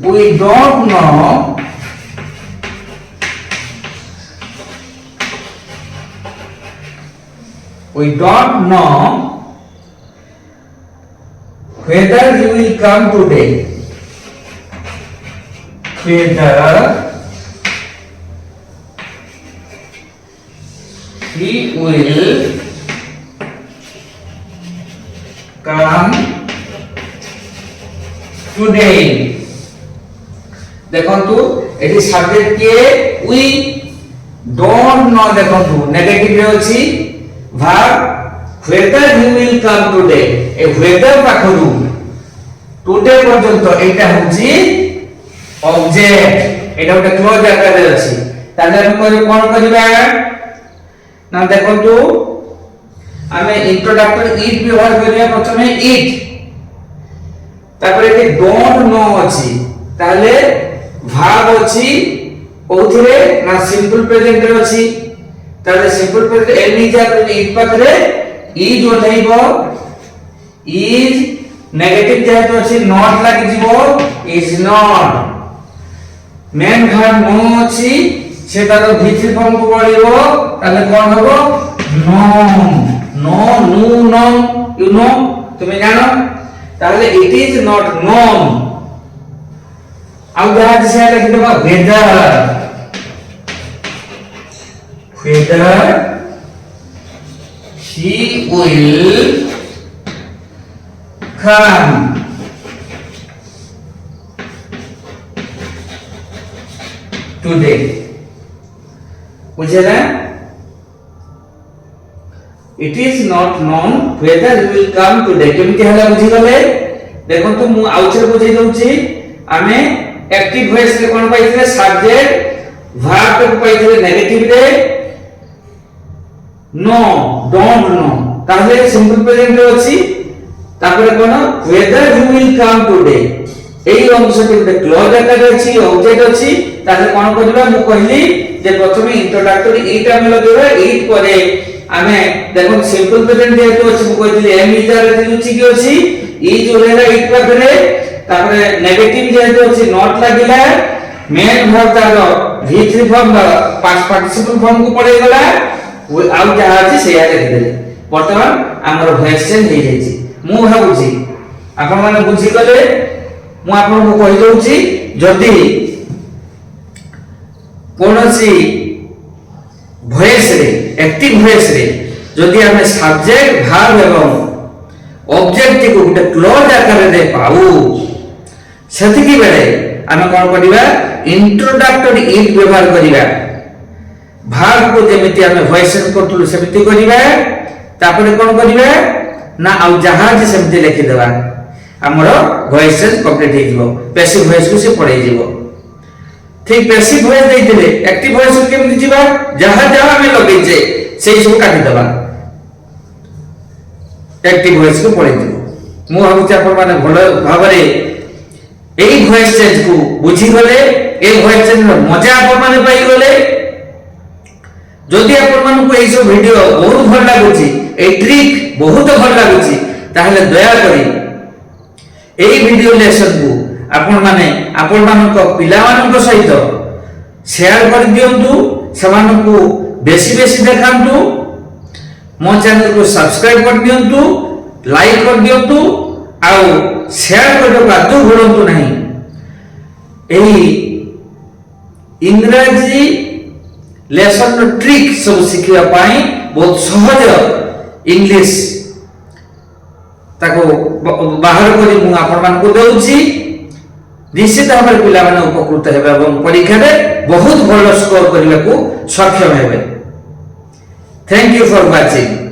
we don't know whether he will come today. Whether he will come today. देखंतु eighty subject के we don't know देखंतु negative रे अछि verb whether he will come today A whether पाखरु today पर्यंत एटा होछि object एटा गोटे close आकार रे अछि ताले हम कोन करिबा ना देखंतु आमे इंट्रोडक्टरी इट व्यवहार करिया प्रथमे इट तापर एटी डोंट नो अछि ताले भाव अछि ओथिरे ना सिंपल प्रेजेंट रे अछि ताले सिंपल प्रेजेंट एनी जा इट पाखरे इज ओथैबो इज नेगेटिव जेहेतु अछि नॉट लागि जिवो इज नॉट मेन भाव नो अछि सेटा तो V3 फॉर्म को पड़िबो ताले कोन हबो नोन नो नु नोन यू नो तुमे जानो ताले इट इज नॉट नोन अब जहां से लिख देबा whether he will come today बुझेला it is not known whether he will come today केमति हला बुझी गले देखो तो मु आउचर बुझी दउची आमे एक्टिव वॉइस रे कोन पाइथिले सब्जेक्ट वर्ब को पाइथिले नेगेटिव रे नो डोंट नो ताले सिंपल प्रेजेंट रे अछि तापर कोन whether he will come today एई अंशटी गोटे क्लोज आकार अछि ऑब्जेक्ट अछि ताले कोन करबा मु कहली जे प्रथमे इंट्रोडक्टरी इट आमे लगेबा इट परे आमे देखो सिंपल प्रेजेंट जेहेतु अछि मु कहली एम इज रे दिलुची कि अछि इज ओरेला इट पाखरे तापरे नेगेटिव जेहेतु अछि नॉट लागिला मेन वर्ब तारो V3 form past participle form को पड़े गला आउ जहा अछि सेया लिख देले वर्तमान हमर वॉइस चेंज हे जायछि मु भाबुछि आपन माने बुझि गले मु आपन को कहि दउछि जदी कोनोसी वॉइस रे एक्टिव वॉइस रे जदी हमें सब्जेक्ट वर्ब एवं ऑब्जेक्ट को गुटे क्लोज आकार रे पाऊ सेति की बेले आमे कोन करिबा इंट्रोडक्टरी इट व्यवहार करिबा वर्ब को जेमिति हमें वॉइस करतुलु सेमिति करिबा तापरे कोन करिबा ना आ जहां जे सेमिति लिखि देबा हमरो वॉइस कंप्लीट हे जिवो पैसिव वॉइस को से पड़े जिवो ठीक पैसिव वॉइस देइतिले एक्टिव वॉइस को केमिति जिबा जहां जहां हमें लगै जे सेई सब काटि देबा एक्टिव वॉइस को पड़े जिवो मु भाबुची आपण माने भलो भाबरे एई वॉइस चेंज को बुझी गले ए वॉइस चेंज रो मजा आपण माने पाई गले जदि आपण मानन को एई सब वीडियो बहुत भल लागुची ए ट्रिक बहुत भल लागुची ताहले दया करी एई वीडियो लेसन को आपण मान को पिला मान को सहित शेयर कर दियंतु समान को बेसी बेसी देखांतु मो चैनल को सब्सक्राइब कर दियंतु लाइक कर दियंतु आउ शेयर कर बादू भूलंतु नहीं एही इंग्रजी लेसन ट्रिक सब सिखिया पाई बहुत सहज इंग्लिश ताको बाहर करी मु आपण मान को देउची निश्चित भाव पिला माने उपकृत हेबे एवं परीक्षा रे बहुत भलो स्कोर करबा को सक्षम हेबे थैंक यू फॉर वाचिंग।